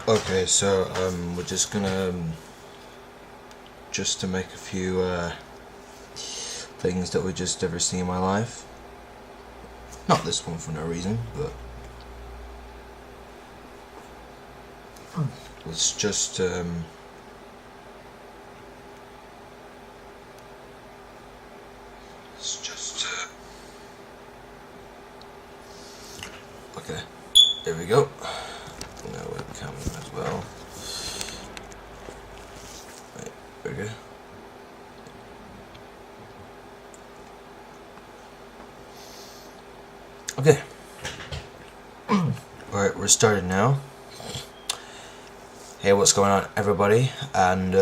Okay, so we're just gonna just to make a few things that we just ever seen in my life. Not this one for no reason, but let's just okay. There we go. No webcam as well. Right, there we go. Okay. Alright, we're started now. Hey, what's going on, everybody? And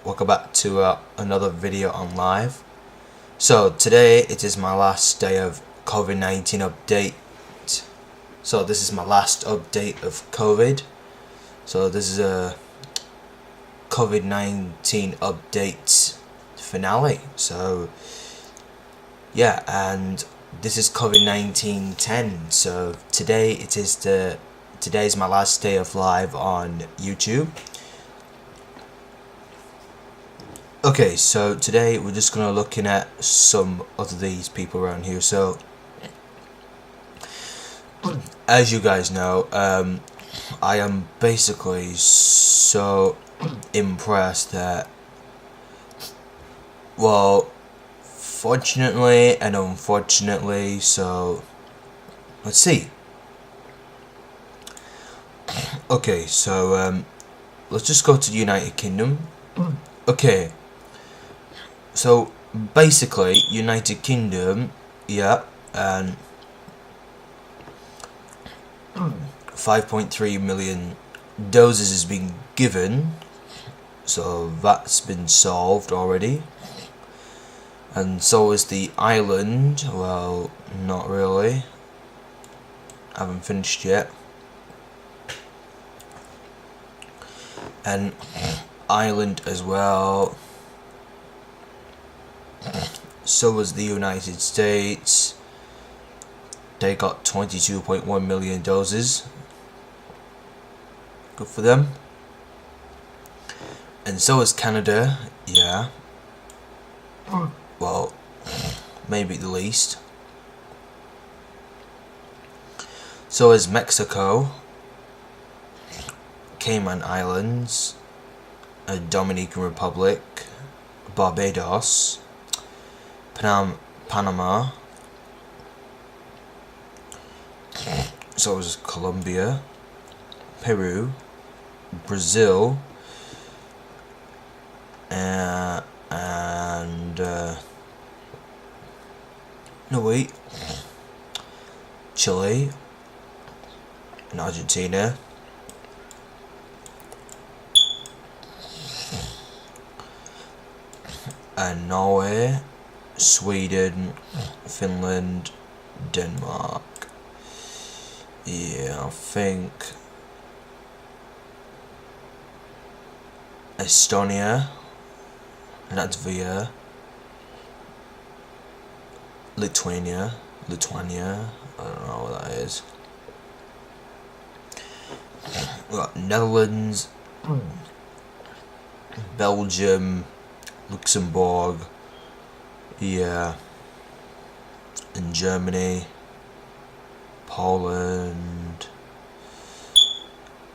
welcome back to another video on live. So today it is my last day of COVID-19 update. So this is my last update of COVID. So this is a COVID-19 update finale. So yeah, and this is COVID-19 10. So today's my last day of live on YouTube. Okay, so today we're just gonna looking at some of these people around here. So as you guys know, I am basically so impressed that, well, fortunately and unfortunately, so let's see. Okay, so let's just go to the United Kingdom. Okay, so basically United Kingdom, yeah, and 5.3 million doses has been given, so that's been solved already. And so is the island. Well, not really, haven't finished yet. And Ireland as well. So was the United States. They got 22.1 million doses. Good for them. And so is Canada, yeah. Well, maybe the least. So is Mexico, Cayman Islands, Dominican Republic, Barbados, Panama. So is Colombia, Peru, Brazil, and no wait, Chile and Argentina. And Norway, Sweden, Finland, Denmark. Yeah, I think Estonia, Latvia, Lithuania, I don't know what that is. We got Netherlands, Belgium, Luxembourg, yeah, and Germany, Poland,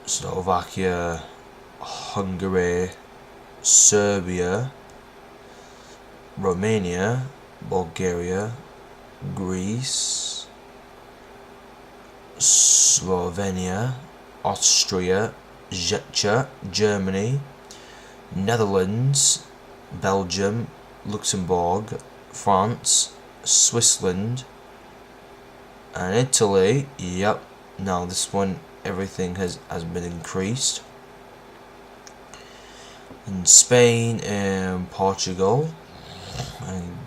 Slovakia, Hungary, Serbia, Romania, Bulgaria, Greece, Slovenia, Austria, Czechia, Germany, Netherlands, Belgium, Luxembourg, France, Switzerland, and Italy. Yep, now this one everything has been increased. And Spain and Portugal and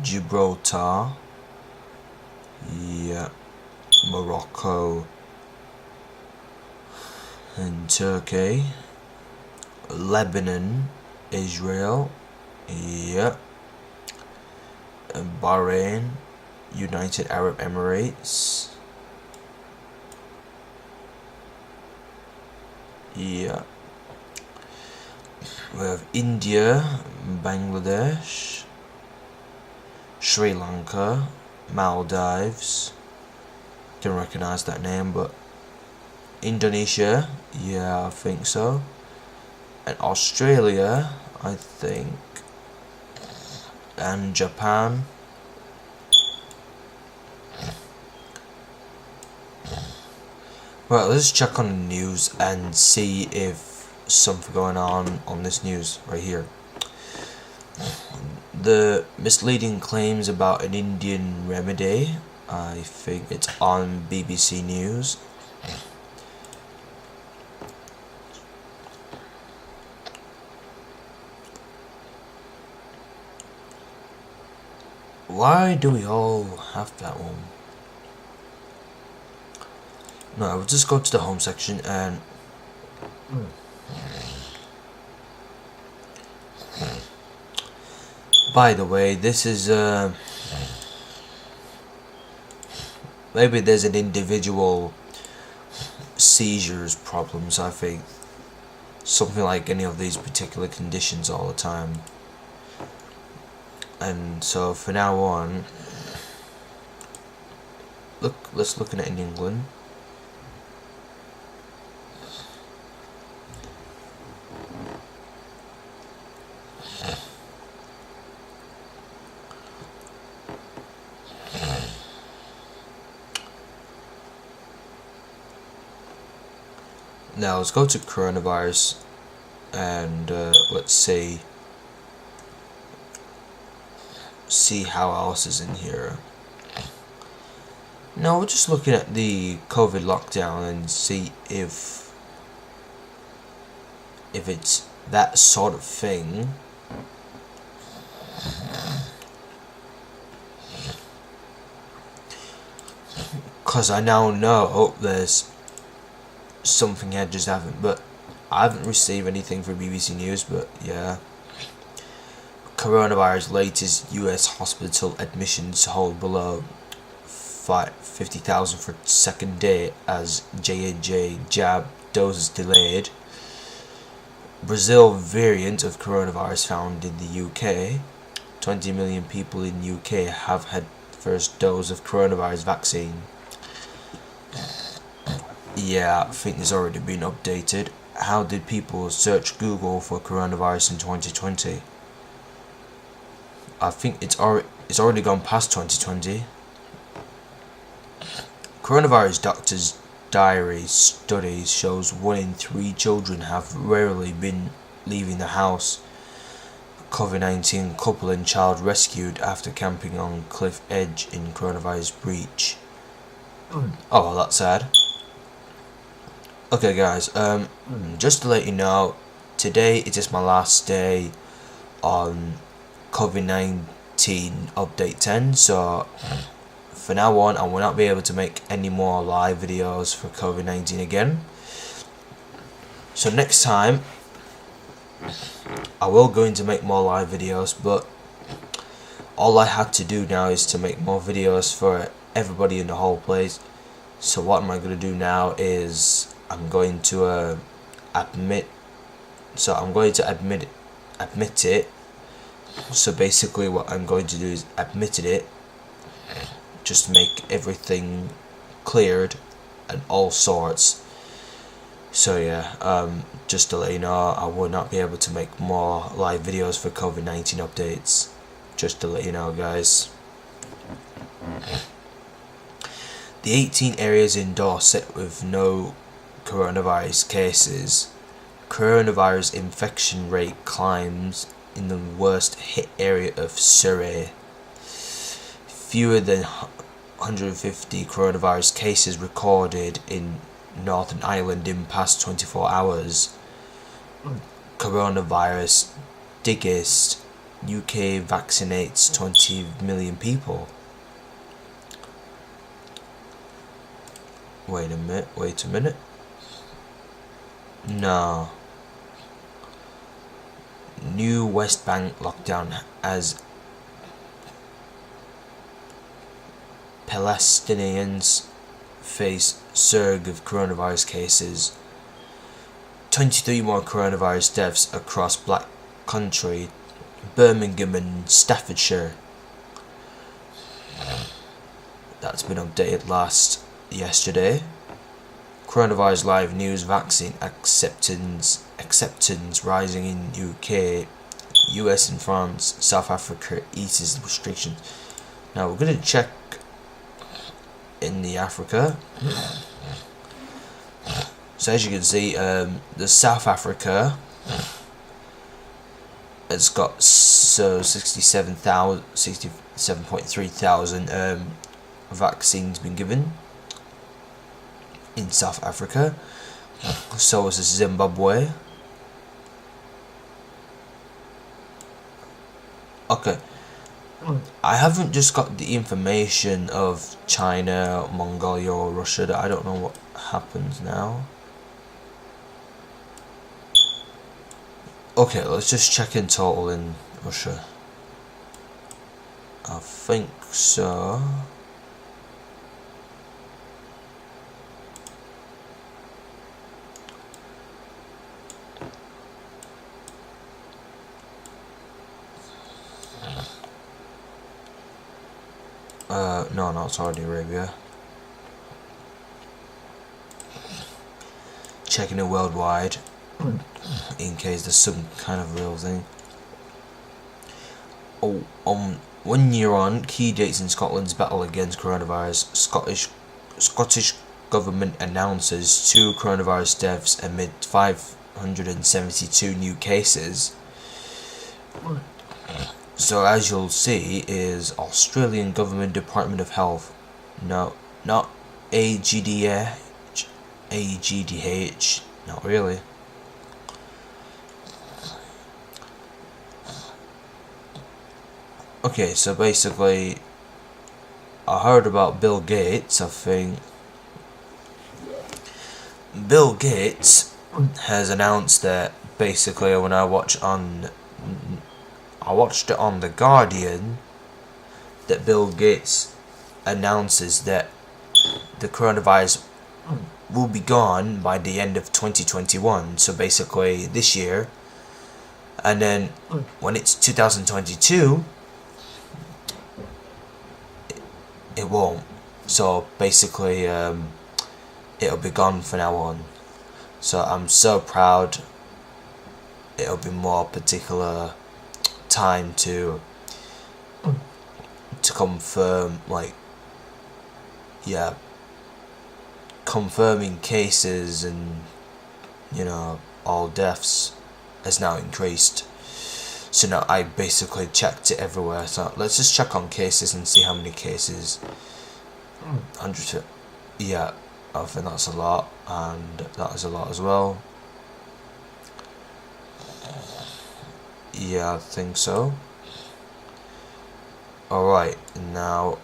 Gibraltar, yeah, Morocco and Turkey, Lebanon, Israel, yeah, and Bahrain, United Arab Emirates, Yeah. We have India, Bangladesh, Sri Lanka, Maldives. Didn't recognize that name, but Indonesia, yeah, I think so. And Australia, I think. And Japan. Right, let's check on the news and see if something going on this news right here. The misleading claims about an Indian remedy, I think it's on BBC News. Why do we all have that one? No, we'll just go to the home section and by the way, this is maybe there's an individual seizures problems, I think. Something like any of these particular conditions all the time. And so for now on, let's look at it in England. Now let's go to coronavirus and let's see how else is in here. Now we're just looking at the COVID lockdown and see if it's that sort of thing. Cause I now know there's something here just happened, but I haven't received anything from BBC News. But yeah, coronavirus latest US hospital admissions hold below 50,000 for second day as J&J jab doses delayed. Brazil variant of coronavirus found in the UK. 20 million people in UK have had first dose of coronavirus vaccine. Yeah, I think it's already been updated. How did people search Google for coronavirus in 2020? I think it's already gone past 2020. Coronavirus doctor's diary study shows 1 in 3 children have rarely been leaving the house. COVID-19 couple and child rescued after camping on cliff edge in coronavirus breach. Oh, that's sad. Okay guys, just to let you know, today it is my last day on COVID-19 update 10, so for now on I will not be able to make any more live videos for COVID-19 again. So next time I will going to make more live videos, but all I had to do now is to make more videos for everybody in the whole place. So what am I going to do now is I'm going to admit it. So basically what I'm going to do is admitted it, just make everything cleared and all sorts. So yeah, just to let you know, I will not be able to make more live videos for COVID-19 updates. Just to let you know guys. The 18 areas in Dorset with no coronavirus cases. Coronavirus infection rate climbs in the worst hit area of Surrey. Fewer than 150 coronavirus cases recorded in Northern Ireland in past 24 hours. Coronavirus diggest. UK vaccinates 20 million people. Wait a minute. No. New West Bank lockdown as Palestinians face surge of coronavirus cases. 23 more coronavirus deaths across Black Country, Birmingham and Staffordshire. That's been updated yesterday. Coronavirus live news: vaccine acceptance rising in UK, US and France. South Africa eases restrictions. Now we're going to check in the Africa. So as you can see, the South Africa has got 67.3 thousand vaccines been given in South Africa. So is Zimbabwe. Okay, I haven't just got the information of China, Mongolia or Russia. I don't know what happens now. Okay, let's just check in total in Russia. I think so. No, not Saudi Arabia. Checking it worldwide, in case there's some kind of real thing. Oh, 1 year on, key dates in Scotland's battle against coronavirus. Scottish government announces 2 coronavirus deaths amid 572 new cases. So as you'll see is Australian Government Department of Health. No, not AGDH, not really. Okay, so basically I heard about Bill Gates. I think Bill Gates has announced that basically when I watched it on The Guardian, that Bill Gates announces that the coronavirus will be gone by the end of 2021, so basically this year, and then when it's 2022 it won't. So basically it'll be gone from now on. So I'm so proud. It'll be more particular time to confirm, like, yeah, confirming cases and, you know, all deaths has now increased. So now I basically checked it everywhere. So let's just check on cases and see how many cases. 100. Yeah, I think that's a lot, and that is a lot as well. Yeah, I think so. Alright, now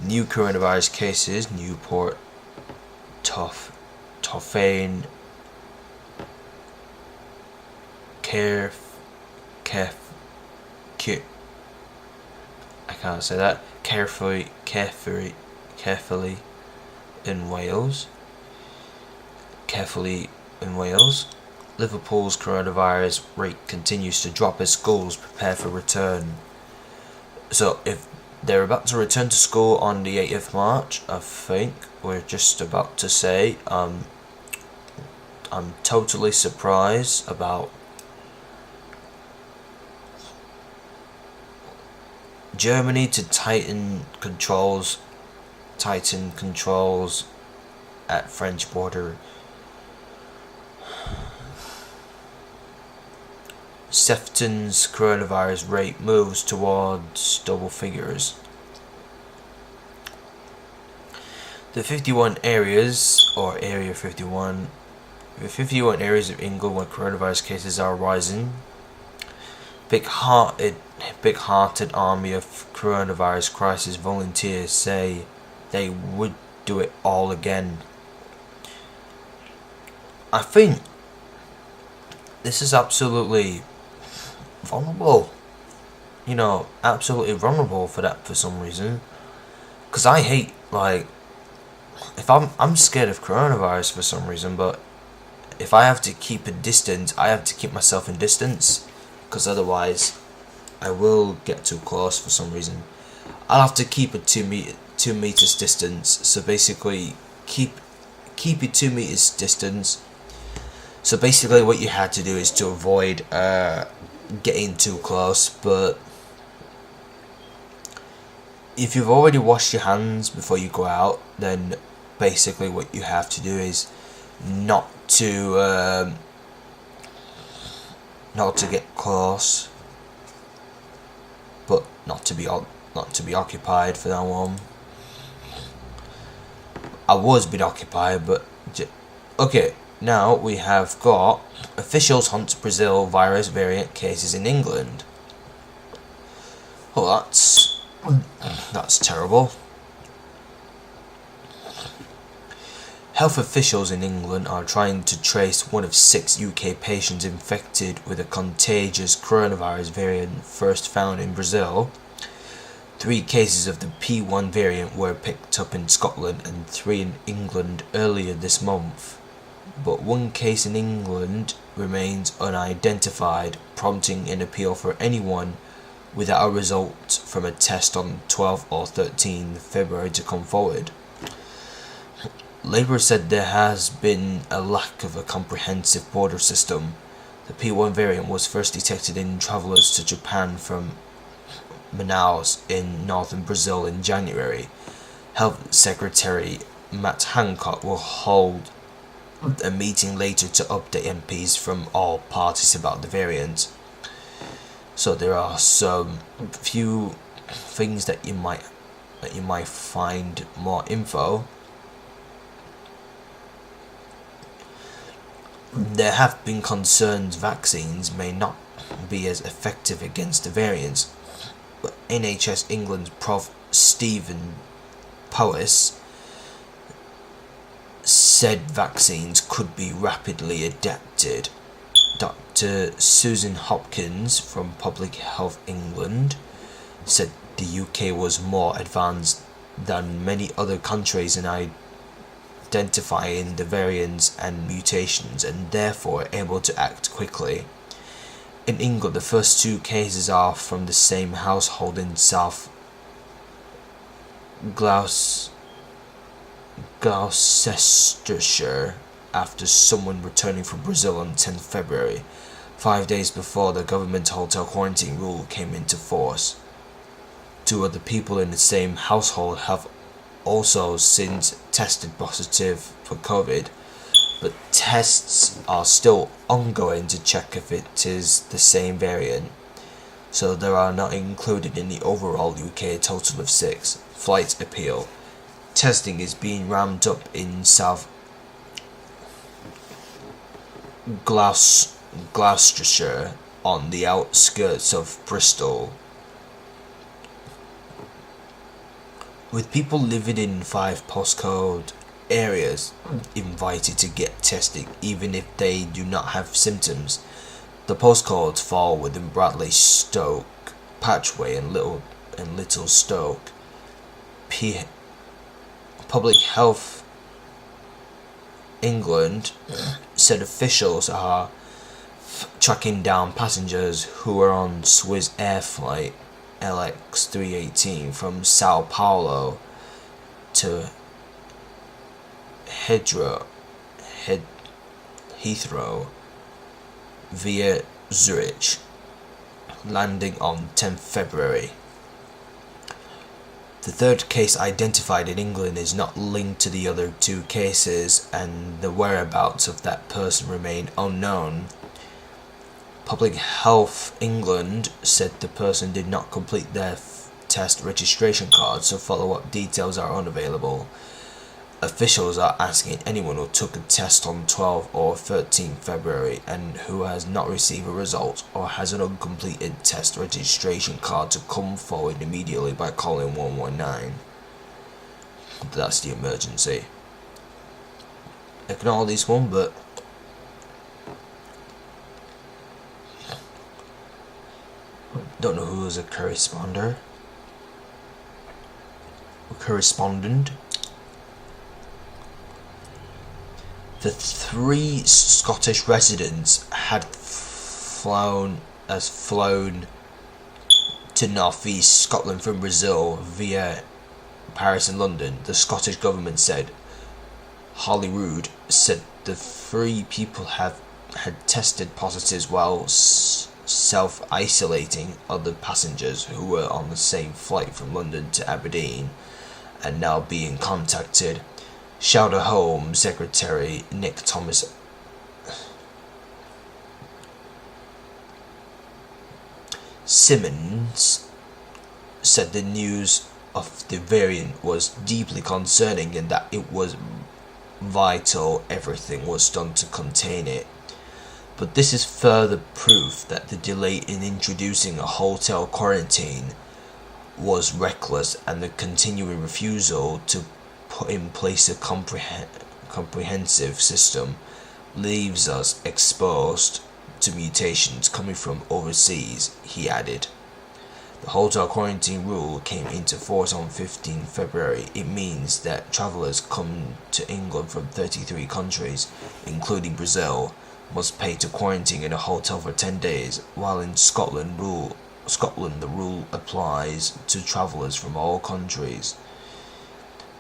new coronavirus cases: Newport, Tophane, I can't say that. Carefully in Wales. Liverpool's coronavirus rate continues to drop as schools prepare for return. So if they're about to return to school on the 8th of March, I think we're just about to say, I'm totally surprised about Germany to tighten controls at French border. Sefton's coronavirus rate moves towards double figures. The 51 areas, or Area 51, the 51 areas of England where coronavirus cases are rising. Big-hearted army of coronavirus crisis volunteers say they would do it all again. I think this is absolutely vulnerable. You know, absolutely vulnerable for that for some reason. Because I hate, like, if I'm scared of coronavirus for some reason, but if I have to keep a distance, I have to keep myself in distance, because otherwise I will get too close for some reason. I'll have to keep a 2 meters distance. So basically, keep it 2 meters distance. So basically, what you had to do is to avoid getting too close. But if you've already washed your hands before you go out, then basically what you have to do is not to get close, but not to be occupied for that one. I was being occupied, but okay. Now we have got officials hunt Brazil virus variant cases in England. Oh, that's terrible. Health officials in England are trying to trace one of 6 UK patients infected with a contagious coronavirus variant first found in Brazil. 3 cases of the P1 variant were picked up in Scotland and 3 in England earlier this month. But 1 case in England remains unidentified, prompting an appeal for anyone without a result from a test on 12 or 13 February to come forward. Labour said there has been a lack of a comprehensive border system. The P1 variant was first detected in travellers to Japan from Manaus in northern Brazil in January. Health Secretary Matt Hancock will hold a meeting later to update MPs from all parties about the variant. So there are some few things that you might find more info. There have been concerns vaccines may not be as effective against the variants, but NHS England's Prof Stephen Powis said vaccines could be rapidly adapted. Dr. Susan Hopkins from Public Health England said the UK was more advanced than many other countries in identifying the variants and mutations, and therefore able to act quickly. In England, the first 2 cases are from the same household in South Gloucestershire after someone returning from Brazil on 10 February, 5 days before the government hotel quarantine rule came into force. 2 other people in the same household have also since tested positive for COVID, but tests are still ongoing to check if it is the same variant, so they are not included in the overall UK total of 6. Flight appeal. Testing is being ramped up in South Gloucestershire on the outskirts of Bristol, with people living in 5 postcode areas invited to get tested even if they do not have symptoms. The postcodes fall within Bradley Stoke, Patchway and Little Stoke. Public Health England said officials are tracking down passengers who were on Swiss Air flight LX318 from Sao Paulo to Heathrow via Zurich, landing on 10 February. The 3rd case identified in England is not linked to the other 2 cases, and the whereabouts of that person remain unknown. Public Health England said the person did not complete their test registration card, so follow-up details are unavailable. Officials are asking anyone who took a test on 12 or 13 February and who has not received a result or has an uncompleted test registration card to come forward immediately by calling 119. That's the emergency. Ignore this one, but don't know who is a correspondent. The three Scottish residents had flown to northeast Scotland from Brazil via Paris and London. The Scottish government said. Holyrood said the three people had tested positive while self-isolating other passengers who were on the same flight from London to Aberdeen and now being contacted. Shelter Home Secretary Nick Thomas Simmons said the news of the variant was deeply concerning and that it was vital everything was done to contain it. But this is further proof that the delay in introducing a hotel quarantine was reckless, and the continuing refusal to put in place a comprehensive system leaves us exposed to mutations coming from overseas, he added. The hotel quarantine rule came into force on 15 February. It means that travellers come to England from 33 countries, including Brazil, must pay to quarantine in a hotel for 10 days, while in Scotland the rule applies to travellers from all countries.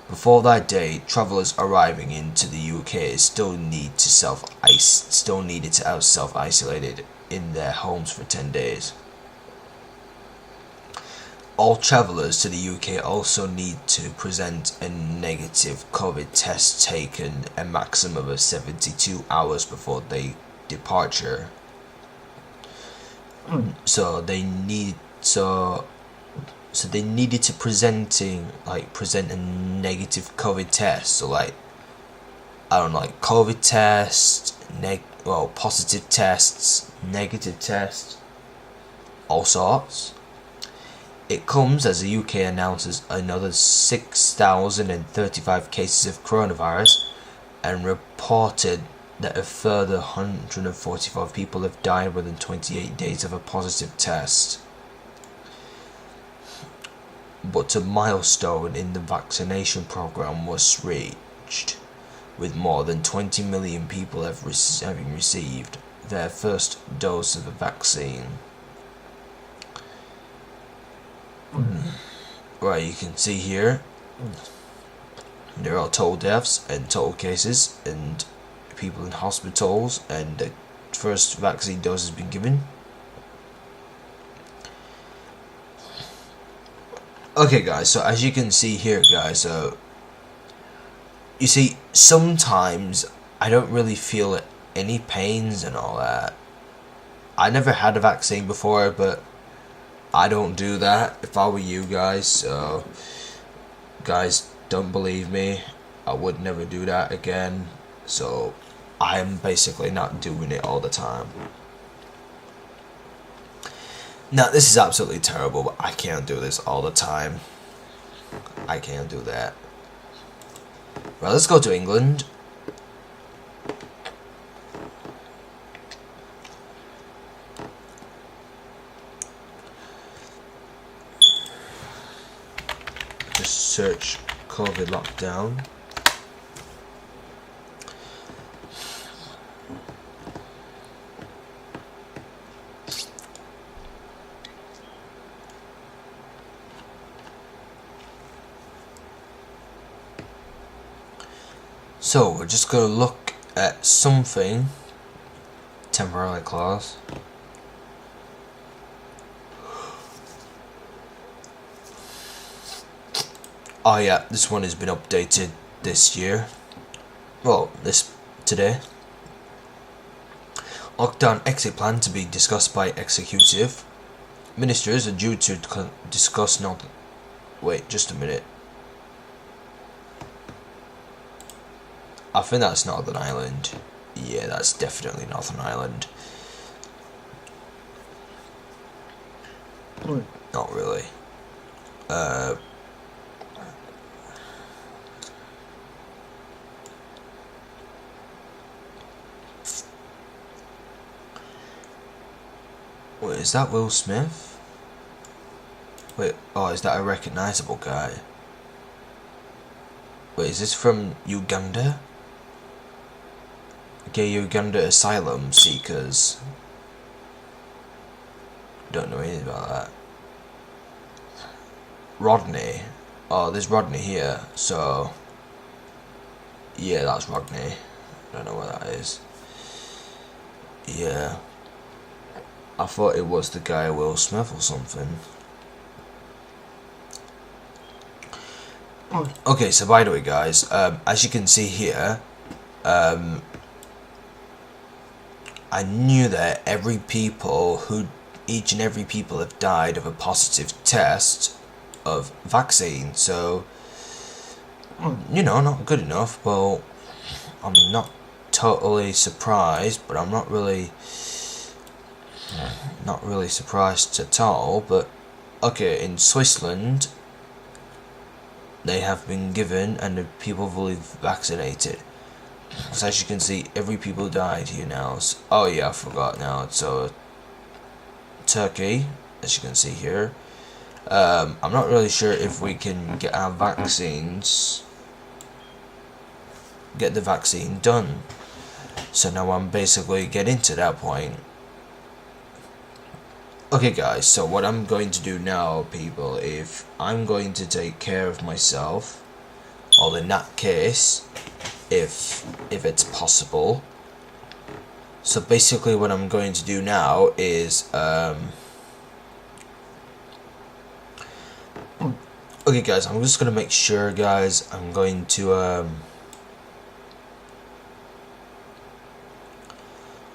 Before that date, travellers arriving into the UK still needed to self-isolate in their homes for 10 days. All travellers to the UK also need to present a negative COVID test taken a maximum of 72 hours before their departure. So they needed to present a negative COVID test. So COVID test, positive tests, negative tests, all sorts. It comes as the UK announces another 6,035 cases of coronavirus and reported that a further 145 people have died within 28 days of a positive test. But a milestone in the vaccination program was reached, with more than 20 million people having received their first dose of the vaccine. Right, you can see here there are total deaths and total cases and people in hospitals, and the first vaccine dose has been given. Okay guys, so as you can see here guys, you see sometimes I don't really feel any pains and all that. I never had a vaccine before, but I don't do that if I were you guys, so guys, don't believe me, I would never do that again, so I'm basically not doing it all the time. Now this is absolutely terrible, but I can't do this all the time. I can't do that. Right, let's go to England. Search COVID lockdown. So we're just going to look at something temporarily closed. Oh yeah, this one has been updated this year. Well, today. Lockdown exit plan to be discussed by executive. Ministers are due to discuss not. Wait, just a minute. I think that's Northern Ireland. Yeah, that's definitely Northern Ireland. Not really. Wait, is that Will Smith? Wait, oh, is that a recognizable guy? Wait, is this from Uganda? gay Uganda asylum seekers. Don't know anything about that. Rodney. Oh, there's Rodney here, so yeah, that's Rodney. I don't know what that is. Yeah, I thought it was the guy Will Smith or something. Okay, so by the way, guys, as you can see here, I knew that each and every people have died of a positive test of vaccine, so you know, not good enough. Well, I'm not totally surprised, but I'm not really surprised at all. But okay, in Switzerland, they have been given and the people fully vaccinated. So as you can see, every people died here now. So, oh yeah, I forgot now. So Turkey, as you can see here. I'm not really sure if we can get our vaccines, get the vaccine done. So now I'm basically getting to that point. Okay guys, so what I'm going to do now, people, if I'm going to take care of myself, or in that case, if it's possible. So basically what I'm going to do now is okay guys, I'm just gonna make sure, guys, I'm going to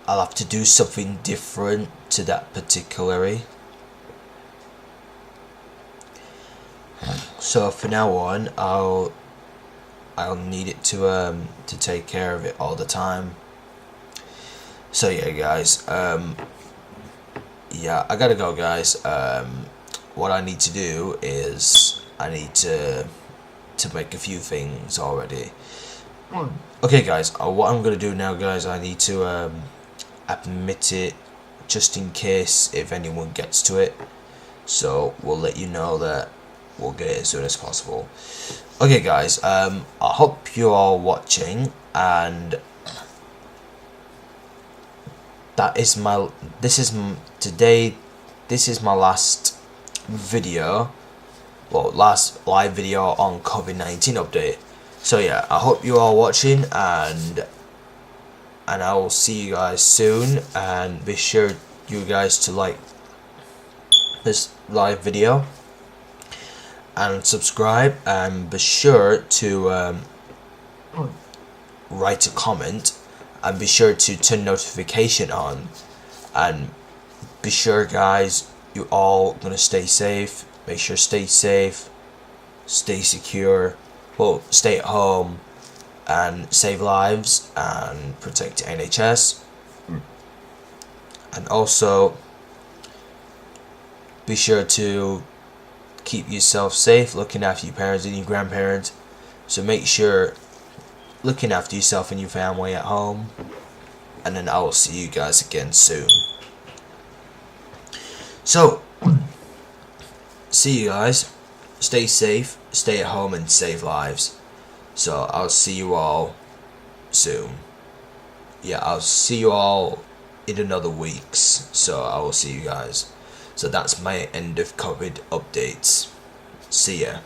I'll have to do something different to that particularly. So for now on, I'll need it to take care of it all the time. So yeah, guys, yeah, I gotta go, guys. What I need to do is I need to make a few things already. Okay, guys, what I'm gonna do now, guys, I need to admit it just in case if anyone gets to it. So we'll let you know that we'll get it as soon as possible. Okay, guys, I hope you're all watching, and this is my last video, well, last live video on COVID-19 update. So yeah, I hope you're all watching, and I will see you guys soon, and be sure you guys to like this live video and subscribe, and be sure to write a comment, and be sure to turn notification on, and be sure, guys, you all gonna stay safe. Make sure stay safe, stay secure, well, stay at home and save lives and protect the NHS. And also be sure to keep yourself safe, looking after your parents and your grandparents. So make sure looking after yourself and your family at home, and then I will see you guys again soon. So see you guys, stay safe, stay at home, and save lives. So I'll see you all soon. Yeah, I'll see you all in another weeks. So I will see you guys. So that's my end of COVID updates. See ya.